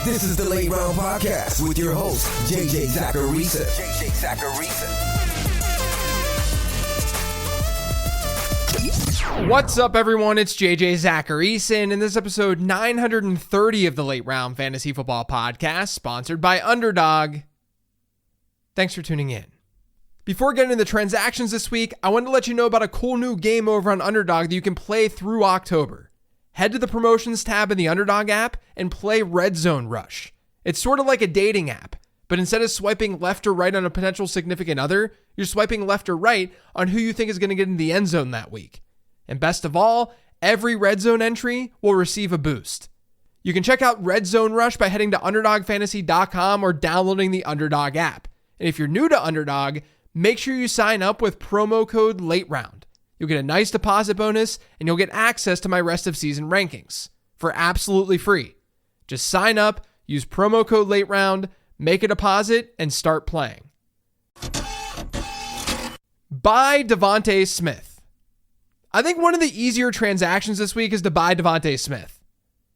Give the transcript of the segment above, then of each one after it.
This is the Late Round Podcast with your host, JJ Zacharisa. What's up, everyone? It's JJ Zacharisa, and in this episode 930 of the Late Round Fantasy Football Podcast, sponsored by Underdog. Thanks for tuning in. Before getting into the transactions this week, I wanted to let you know about a cool new game over on Underdog that you can play through October. Head to the promotions tab in the Underdog app and play Red Zone Rush. It's sort of like a dating app, but instead of swiping left or right on a potential significant other, you're swiping left or right on who you think is going to get in the end zone that week. And best of all, every Red Zone entry will receive a boost. You can check out Red Zone Rush by heading to UnderdogFantasy.com or downloading the Underdog app. And if you're new to Underdog, make sure you sign up with promo code LATEROUND. You'll get a nice deposit bonus, and you'll get access to my rest of season rankings for absolutely free. Just sign up, use promo code LATEROUND, make a deposit, and start playing. Buy Devonta Smith. I think one of the easier transactions this week is to buy Devonta Smith.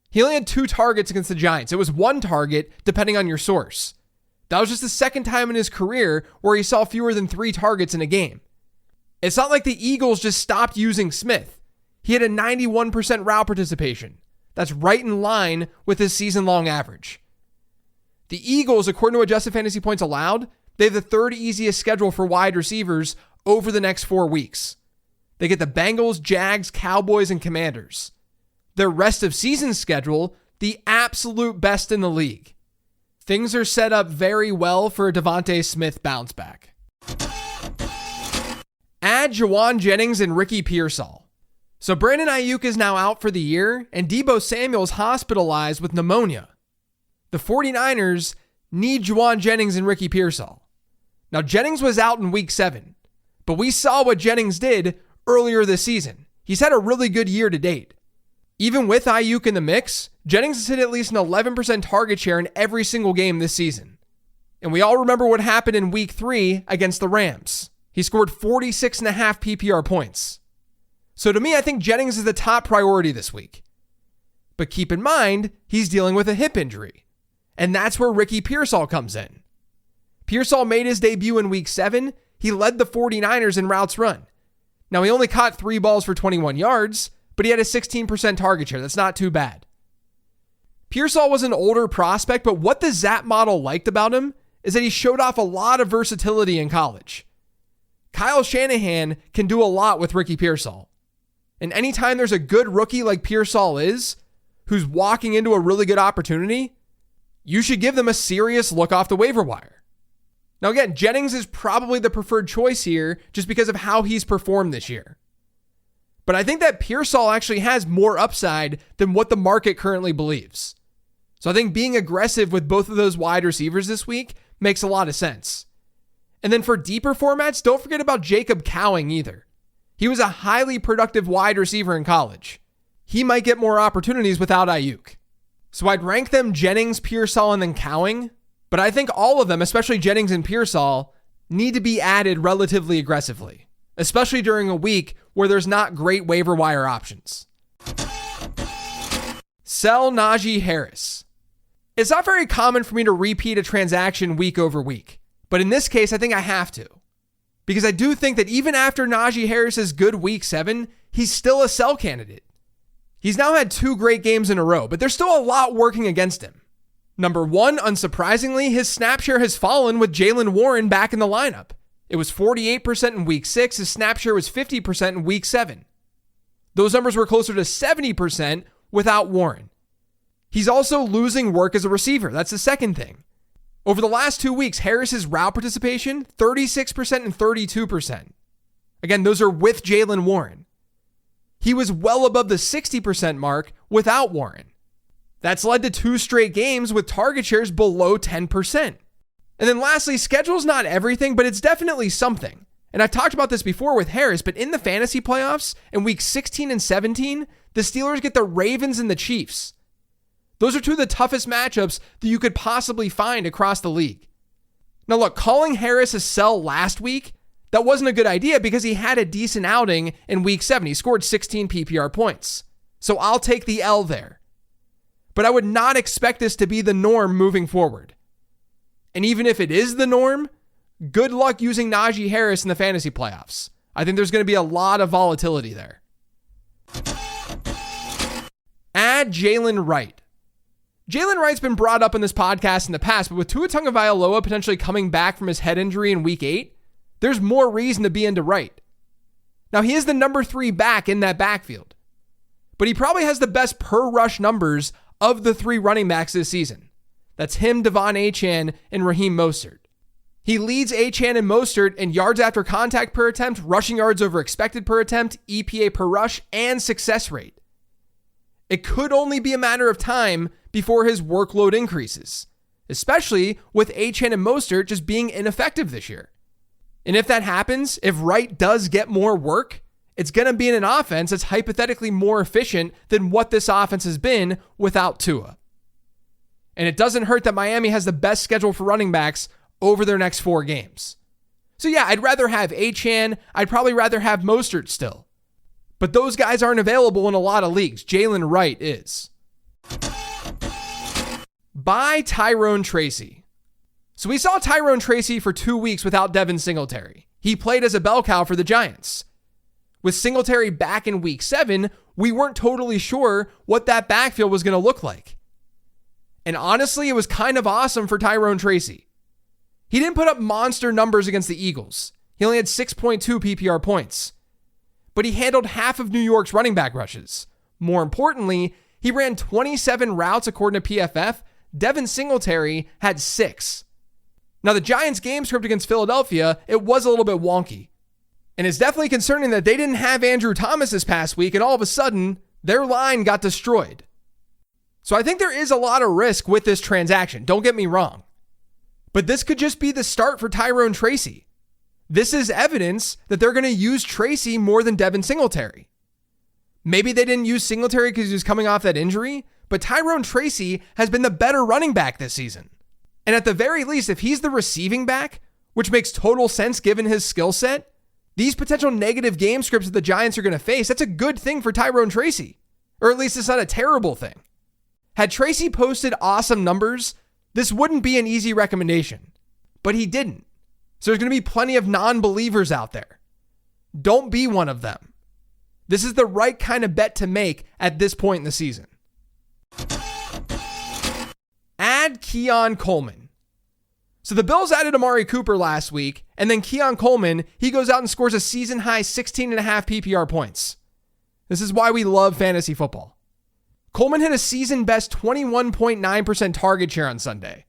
He only had 2 targets against the Giants. It was 1 target, depending on your source. That was just the second time in his career where he saw fewer than 3 targets in a game. It's not like the Eagles just stopped using Smith. He had a 91% route participation. That's right in line with his season-long average. The Eagles, according to adjusted fantasy points allowed, they have the 3rd easiest schedule for wide receivers over the next 4 weeks. They get the Bengals, Jags, Cowboys, and Commanders. Their rest of season schedule, the absolute best in the league. Things are set up very well for a Devonta Smith bounce back. Add Jawan, Jennings, and Ricky Peaw. So Brandon Ayuk is now out for the year, and Deebo Samuel's hospitalized with pneumonia. The 49ers need Jawan, Jennings, and Ricky Peaw. Now, Jennings was out in week 7, but we saw what Jennings did earlier this season. He's had a really good year to date. Even with Ayuk in the mix, Jennings has hit at least an 11% target share in every single game this season. And we all remember what happened in week 3 against the Rams. He scored 46.5 PPR points. So to me, I think Jennings is the top priority this week. But keep in mind, he's dealing with a hip injury. And that's where Ricky Peaw comes in. Peaw made his debut in week 7. He led the 49ers in routes run. Now, he only caught 3 balls for 21 yards, but he had a 16% target share. That's not too bad. Peaw was an older prospect, but what the Zap model liked about him is that he showed off a lot of versatility in college. Kyle Shanahan can do a lot with Ricky Peaw. And anytime there's a good rookie like Peaw is, who's walking into a really good opportunity, you should give them a serious look off the waiver wire. Now again, Jennings is probably the preferred choice here just because of how he's performed this year. But I think that Peaw actually has more upside than what the market currently believes. So I think being aggressive with both of those wide receivers this week makes a lot of sense. And then for deeper formats, don't forget about Jacob Cowing either. He was a highly productive wide receiver in college. He might get more opportunities without Ayuk. So I'd rank them Jennings, Peaw, and then Cowing. But I think all of them, especially Jennings and Peaw, need to be added relatively aggressively, especially during a week where there's not great waiver wire options. Sell Najee Harris. It's not very common for me to repeat a transaction week over week. But in this case, I think I have to. Because I do think that even after Najee Harris's good week 7, he's still a sell candidate. He's now had 2 great games in a row, but there's still a lot working against him. Number 1, unsurprisingly, his snap share has fallen with Jaylen Warren back in the lineup. It was 48% in week 6. His snap share was 50% in week 7. Those numbers were closer to 70% without Warren. He's also losing work as a receiver. That's the second thing. Over the last 2 weeks, Harris's route participation, 36% and 32%. Again, those are with Jaylen Warren. He was well above the 60% mark without Warren. That's led to 2 straight games with target shares below 10%. And then lastly, schedule's not everything, but it's definitely something. And I've talked about this before with Harris, but in the fantasy playoffs, in weeks 16 and 17, the Steelers get the Ravens and the Chiefs. Those are 2 of the toughest matchups that you could possibly find across the league. Now look, calling Harris a sell last week, that wasn't a good idea because he had a decent outing in week 7. He scored 16 PPR points. So I'll take the L there. but I would not expect this to be the norm moving forward. And even if it is the norm, good luck using Najee Harris in the fantasy playoffs. I think there's going to be a lot of volatility there. Add Jaylen Wright. Jaylen Wright's been brought up in this podcast in the past, but with Tua Tagovailoa potentially coming back from his head injury in week 8, there's more reason to be into Wright. Now, he is the number 3 back in that backfield, but he probably has the best per rush numbers of the 3 running backs this season. That's him, Devon Achane, and Raheem Mostert. He leads Achane and Mostert in yards after contact per attempt, rushing yards over expected per attempt, EPA per rush, and success rate. It could only be a matter of time before his workload increases, especially with Achane and Mostert just being ineffective this year. And if that happens, if Wright does get more work, it's going to be in an offense that's hypothetically more efficient than what this offense has been without Tua. And it doesn't hurt that Miami has the best schedule for running backs over their next 4 games. So yeah, I'd rather have Achane. I'd probably rather have Mostert still. But those guys aren't available in a lot of leagues. Jaylen Wright is. Buy Tyrone Tracy. So we saw Tyrone Tracy for 2 weeks without Devin Singletary. He played as a bell cow for the Giants. With Singletary back in week 7, we weren't totally sure what that backfield was going to look like. And honestly, it was kind of awesome for Tyrone Tracy. He didn't put up monster numbers against the Eagles. He only had 6.2 PPR points. But he handled half of New York's running back rushes. More importantly, he ran 27 routes according to PFF. Devin Singletary had 6. Now, the Giants' game script against Philadelphia, it was a little bit wonky. And it's definitely concerning that they didn't have Andrew Thomas this past week, and all of a sudden, their line got destroyed. So I think there is a lot of risk with this transaction. Don't get me wrong. But this could just be the start for Tyrone Tracy. This is evidence that they're going to use Tracy more than Devin Singletary. Maybe they didn't use Singletary because he was coming off that injury, but Tyrone Tracy has been the better running back this season. And at the very least, if he's the receiving back, which makes total sense given his skill set, these potential negative game scripts that the Giants are going to face, that's a good thing for Tyrone Tracy. Or at least it's not a terrible thing. Had Tracy posted awesome numbers, this wouldn't be an easy recommendation. But he didn't. So there's going to be plenty of non-believers out there. Don't be one of them. This is the right kind of bet to make at this point in the season. Add Keon Coleman. So the Bills added Amari Cooper last week, and then Keon Coleman, he goes out and scores a season-high 16.5 PPR points. This is why we love fantasy football. Coleman hit a season-best 21.9% target share on Sunday.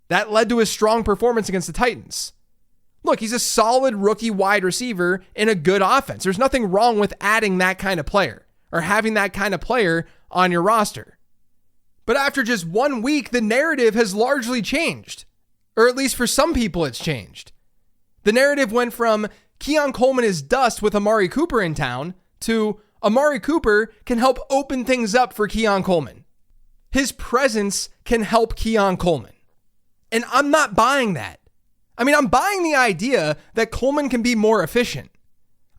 That led to his strong performance against the Titans. Look, he's a solid rookie wide receiver in a good offense. There's nothing wrong with adding that kind of player or having that kind of player on your roster. But after just 1 week, the narrative has largely changed. Or at least for some people, it's changed. The narrative went from Keon Coleman is dust with Amari Cooper in town to Amari Cooper can help open things up for Keon Coleman. His presence can help Keon Coleman. And I'm not buying that. I mean, I'm buying the idea that Coleman can be more efficient.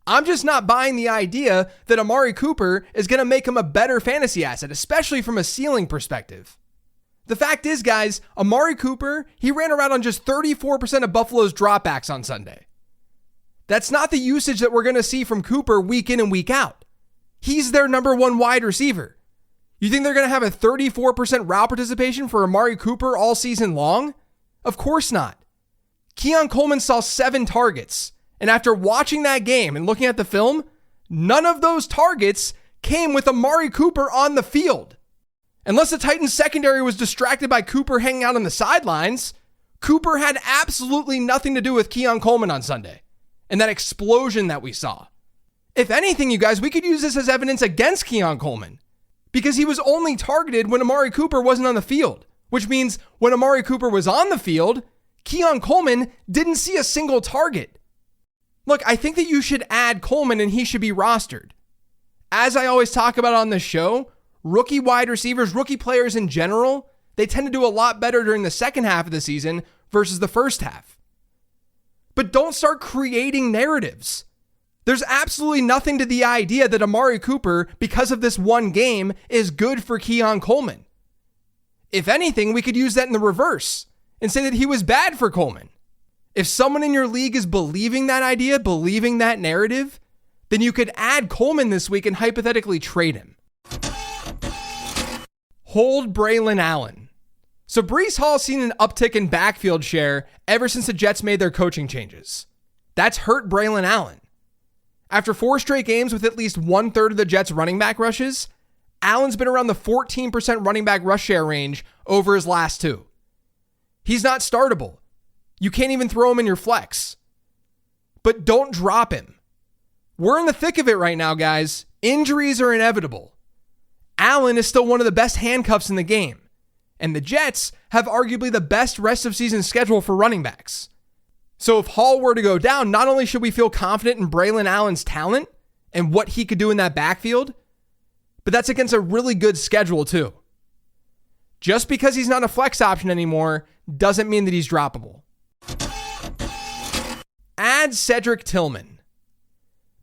I'm just not buying the idea that Amari Cooper is going to make him a better fantasy asset, especially from a ceiling perspective. The fact is, guys, Amari Cooper, he ran around on just 34% of Buffalo's dropbacks on Sunday. That's not the usage that we're going to see from Cooper week in and week out. He's their number 1 wide receiver. You think they're going to have a 34% route participation for Amari Cooper all season long? Of course not. Keon Coleman saw 7 targets, and after watching that game and looking at the film, none of those targets came with Amari Cooper on the field. Unless the Titans secondary was distracted by Cooper hanging out on the sidelines, Cooper had absolutely nothing to do with Keon Coleman on Sunday and that explosion that we saw. If anything, you guys, we could use this as evidence against Keon Coleman because he was only targeted when Amari Cooper wasn't on the field, which means when Amari Cooper was on the field, Keon Coleman didn't see a single target. Look, I think that you should add Coleman and he should be rostered. As I always talk about on this show, rookie wide receivers, rookie players in general, they tend to do a lot better during the second half of the season versus the first half. But don't start creating narratives. There's absolutely nothing to the idea that Amari Cooper, because of this one game, is good for Keon Coleman. If anything, we could use that in the reverse and say that he was bad for Coleman. If someone in your league is believing that idea, believing that narrative, then you could add Coleman this week and hypothetically trade him. Hold Braylon Allen. So Breece Hall's seen an uptick in backfield share ever since the Jets made their coaching changes. That's hurt Braylon Allen. After 4 straight games with at least 1/3 of the Jets' running back rushes, Allen's been around the 14% running back rush share range over his last 2. He's not startable. You can't even throw him in your flex. But don't drop him. We're in the thick of it right now, guys. Injuries are inevitable. Allen is still one of the best handcuffs in the game. And the Jets have arguably the best rest of season schedule for running backs. So if Hall were to go down, not only should we feel confident in Braylon Allen's talent and what he could do in that backfield, but that's against a really good schedule too. Just because he's not a flex option anymore doesn't mean that he's droppable. Add Cedric Tillman.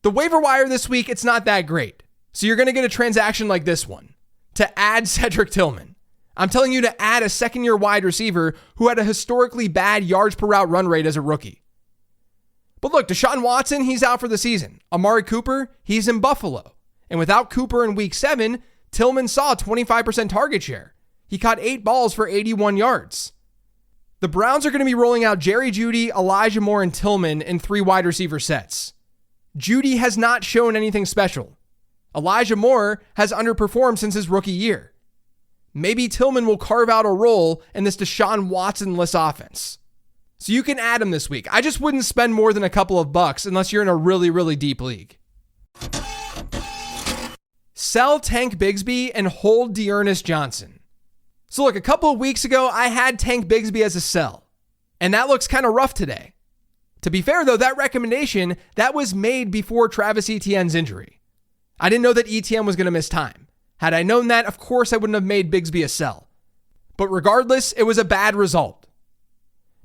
The waiver wire this week, it's not that great. So you're going to get a transaction like this one to add Cedric Tillman. I'm telling you to add a second-year wide receiver who had a historically bad yards per route run rate as a rookie. But look, Deshaun Watson, he's out for the season. Amari Cooper, he's in Buffalo. And without Cooper in week 7, Tillman saw a 25% target share. He caught 8 balls for 81 yards. The Browns are going to be rolling out Jerry Jeudy, Elijah Moore, and Tillman in 3 wide receiver sets. Jeudy has not shown anything special. Elijah Moore has underperformed since his rookie year. Maybe Tillman will carve out a role in this Deshaun Watson-less offense. So you can add him this week. I just wouldn't spend more than a couple of bucks unless you're in a really, really deep league. Sell Tank Bigsby and hold D'Ernest Johnson. So look, a couple of weeks ago, I had Tank Bigsby as a sell. And that looks kind of rough today. To be fair though, that recommendation, that was made before Travis Etienne's injury. I didn't know that Etienne was going to miss time. Had I known that, of course I wouldn't have made Bigsby a sell. But regardless, it was a bad result.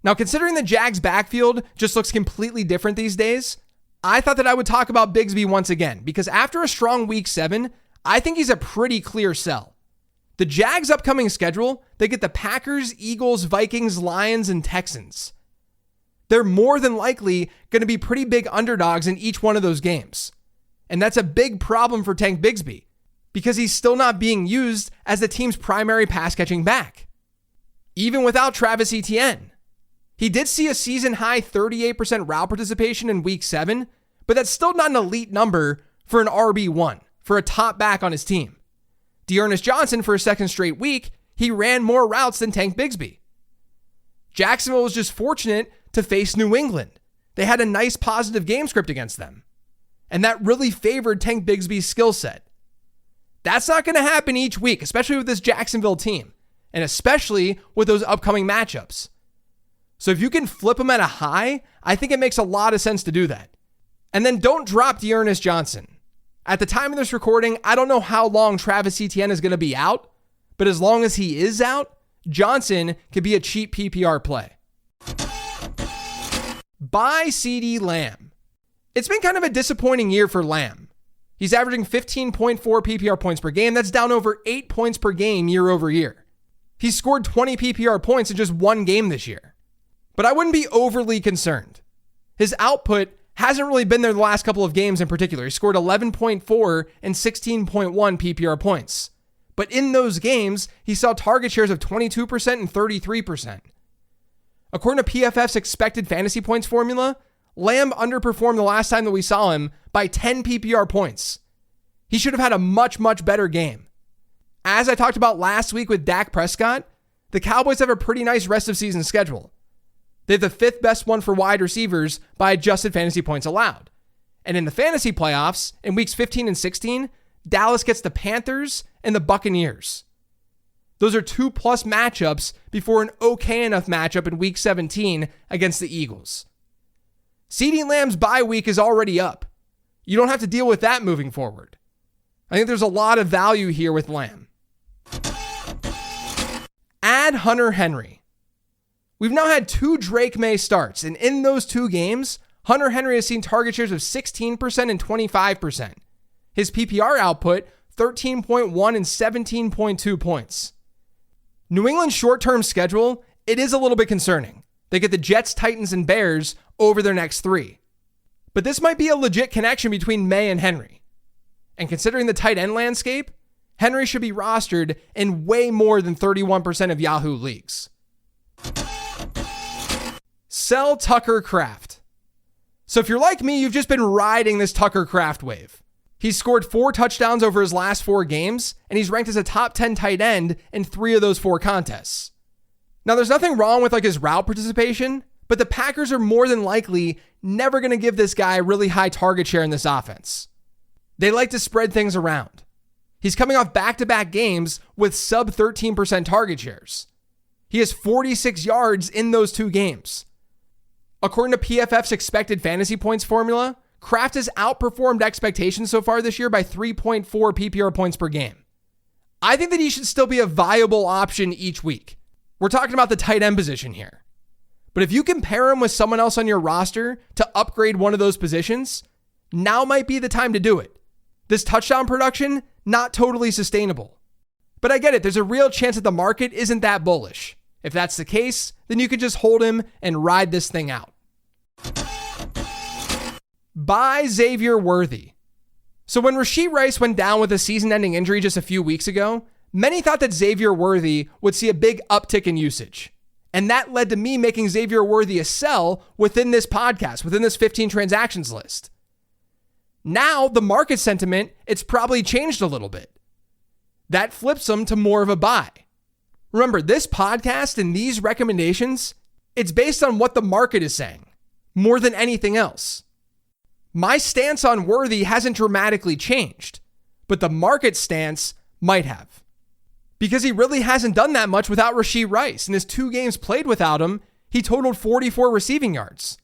Now, considering the Jags' backfield just looks completely different these days, I thought that I would talk about Bigsby once again, because after a strong week 7, I think he's a pretty clear sell. The Jags' upcoming schedule, they get the Packers, Eagles, Vikings, Lions, and Texans. They're more than likely going to be pretty big underdogs in each one of those games. And that's a big problem for Tank Bigsby, because he's still not being used as the team's primary pass-catching back. Even without Travis Etienne. He did see a season-high 38% route participation in week 7, but that's still not an elite number for an RB1, for a top back on his team. D'Ernest Johnson, for a second straight week, he ran more routes than Tank Bigsby. Jacksonville was just fortunate to face New England. They had a nice positive game script against them. And that really favored Tank Bigsby's skill set. That's not going to happen each week, especially with this Jacksonville team, and especially with those upcoming matchups. So if you can flip him at a high, I think it makes a lot of sense to do that. And then don't drop D'Ernest Johnson. At the time of this recording, I don't know how long Travis Etienne is going to be out, but as long as he is out, Johnson could be a cheap PPR play. Buy CeeDee Lamb. It's been kind of a disappointing year for Lamb. He's averaging 15.4 PPR points per game. That's down over 8 points per game year over year. He's scored 20 PPR points in just 1 game this year. But I wouldn't be overly concerned. His output hasn't really been there the last couple of games in particular. He scored 11.4 and 16.1 PPR points. But in those games, he saw target shares of 22% and 33%. According to PFF's expected fantasy points formula, Lamb underperformed the last time that we saw him by 10 PPR points. He should have had a much, much better game. As I talked about last week with Dak Prescott, the Cowboys have a pretty nice rest of season schedule. They have the 5th best one for wide receivers by adjusted fantasy points allowed. And in the fantasy playoffs, in weeks 15 and 16, Dallas gets the Panthers and the Buccaneers. Those are 2+ matchups before an okay enough matchup in week 17 against the Eagles. CeeDee Lamb's bye week is already up. You don't have to deal with that moving forward. I think there's a lot of value here with Lamb. Add Hunter Henry. We've now had 2 Drake May starts, and in those 2 games, Hunter Henry has seen target shares of 16% and 25%. His PPR output, 13.1 and 17.2 points. New England's short-term schedule, it is a little bit concerning. They get the Jets, Titans, and Bears over their next 3. But this might be a legit connection between May and Henry. And considering the tight end landscape, Henry should be rostered in way more than 31% of Yahoo leagues. Sell Tucker Kraft. So if you're like me, you've just been riding this Tucker Kraft wave. He's scored 4 touchdowns over his last 4 games, and he's ranked as a top 10 tight end in 3 of those 4 contests. Now, there's nothing wrong with his route participation, but the Packers are more than likely never going to give this guy really high target share in this offense. They like to spread things around. He's coming off back-to-back games with sub 13% target shares. He has 46 yards in those 2 games. According to PFF's expected fantasy points formula, Kraft has outperformed expectations so far this year by 3.4 PPR points per game. I think that he should still be a viable option each week. We're talking about the tight end position here. But if you compare him with someone else on your roster to upgrade one of those positions, now might be the time to do it. This touchdown production, not totally sustainable. But I get it, there's a real chance that the market isn't that bullish. If that's the case, then you could just hold him and ride this thing out. Buy Xavier Worthy. So when Rashee Rice went down with a season-ending injury just a few weeks ago, many thought that Xavier Worthy would see a big uptick in usage. And that led to me making Xavier Worthy a sell within this podcast, within this 15 transactions list. Now, the market sentiment, it's probably changed a little bit. That flips him to more of a buy. Remember, this podcast and these recommendations, it's based on what the market is saying, more than anything else. My stance on Worthy hasn't dramatically changed, but the market stance might have. Because he really hasn't done that much without Rashee Rice. In his 2 games played without him, he totaled 44 receiving yards.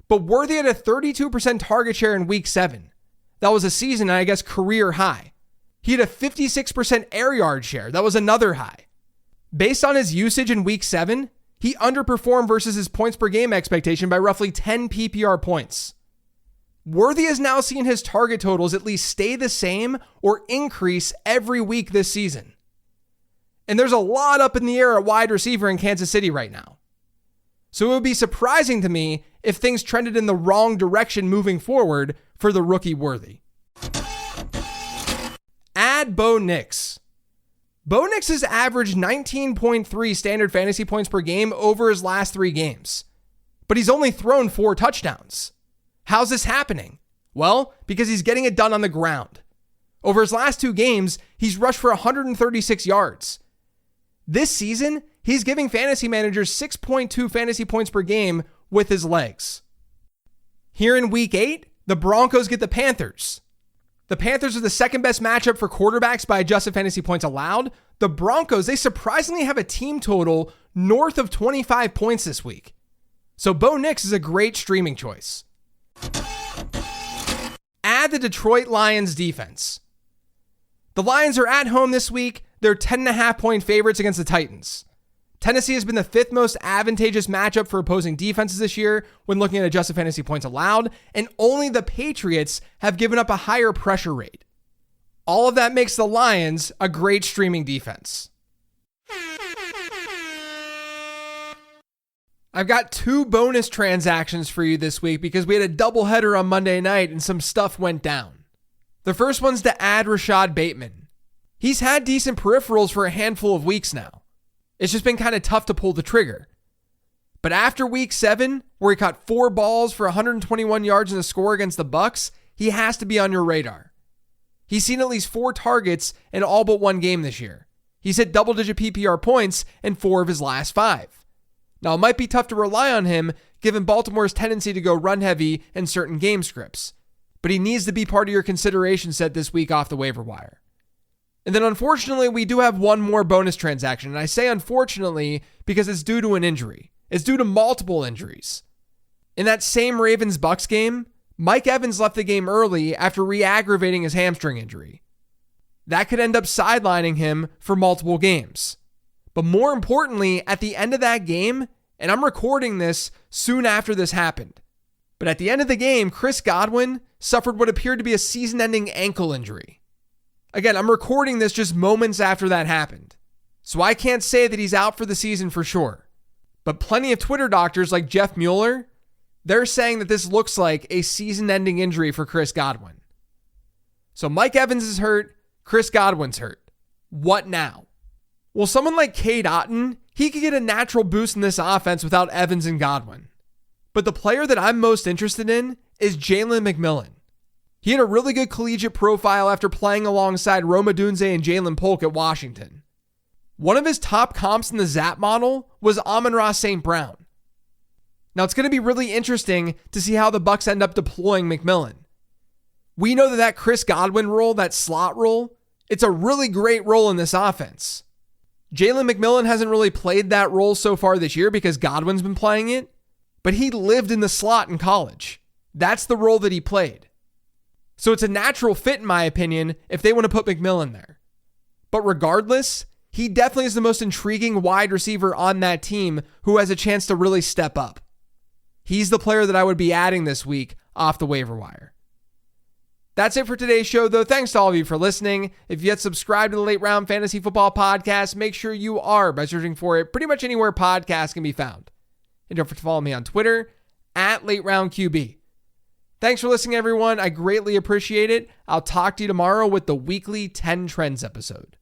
But Worthy had a 32% target share in week 7. That was a season, and I guess career high. He had a 56% air yard share. That was another high. Based on his usage in week 7, he underperformed versus his points per game expectation by roughly 10 PPR points. Worthy has now seen his target totals at least stay the same or increase every week this season. And there's a lot up in the air at wide receiver in Kansas City right now. So it would be surprising to me if things trended in the wrong direction moving forward for the rookie Worthy. Add Bo Nix. Bo Nix has averaged 19.3 standard fantasy points per game over his last 3 games. But he's only thrown 4 touchdowns. How's this happening? Well, because he's getting it done on the ground. Over his last 2 games, he's rushed for 136 yards. This season, he's giving fantasy managers 6.2 fantasy points per game with his legs. Here in week 8, the Broncos get the Panthers. The Panthers are the second best matchup for quarterbacks by adjusted fantasy points allowed. The Broncos, they surprisingly have a team total north of 25 points this week. So Bo Nix is a great streaming choice. Add the Detroit Lions defense. The Lions are at home this week. They're 10.5 point favorites against the Titans. Tennessee has been the 5th most advantageous matchup for opposing defenses this year when looking at adjusted fantasy points allowed, and only the Patriots have given up a higher pressure rate. All of that makes the Lions a great streaming defense. I've got 2 bonus transactions for you this week because we had a doubleheader on Monday night and some stuff went down. The first one's to add Rashad Bateman. He's had decent peripherals for a handful of weeks now. It's just been kind of tough to pull the trigger. But after week 7, where he caught 4 balls for 121 yards in a score against the Bucs, he has to be on your radar. He's seen at least 4 targets in all but 1 game this year. He's hit double-digit PPR points in 4 of his last 5. Now, it might be tough to rely on him given Baltimore's tendency to go run-heavy in certain game scripts, but he needs to be part of your consideration set this week off the waiver wire. And then unfortunately, we do have one more bonus transaction. And I say unfortunately because it's due to an injury. It's due to multiple injuries. In that same Ravens-Bucs game, Mike Evans left the game early after re-aggravating his hamstring injury. That could end up sidelining him for multiple games. But more importantly, at the end of that game, and I'm recording this soon after this happened, but at the end of the game, Chris Godwin suffered what appeared to be a season-ending ankle injury. Again, I'm recording this just moments after that happened. So I can't say that he's out for the season for sure. But plenty of Twitter doctors like Jeff Mueller, they're saying that this looks like a season-ending injury for Chris Godwin. So Mike Evans is hurt, Chris Godwin's hurt. What now? Well, someone like Cade Otton, he could get a natural boost in this offense without Evans and Godwin. But the player that I'm most interested in is Jalen McMillan. He had a really good collegiate profile after playing alongside Rome Odunze and Jalen Polk at Washington. One of his top comps in the ZAP model was Amon-Ra St. Brown. Now it's going to be really interesting to see how the Bucs end up deploying McMillan. We know that Chris Godwin role, that slot role, it's a really great role in this offense. Jalen McMillan hasn't really played that role so far this year because Godwin's been playing it, but he lived in the slot in college. That's the role that he played. So it's a natural fit, in my opinion, if they want to put McMillan there. But regardless, he definitely is the most intriguing wide receiver on that team who has a chance to really step up. He's the player that I would be adding this week off the waiver wire. That's it for today's show, though. Thanks to all of you for listening. If you yet subscribe to the Late Round Fantasy Football Podcast, make sure you are by searching for it pretty much anywhere podcasts can be found. And don't forget to follow me on Twitter @LateRoundQB. Thanks for listening, everyone. I greatly appreciate it. I'll talk to you tomorrow with the weekly 10 Trends episode.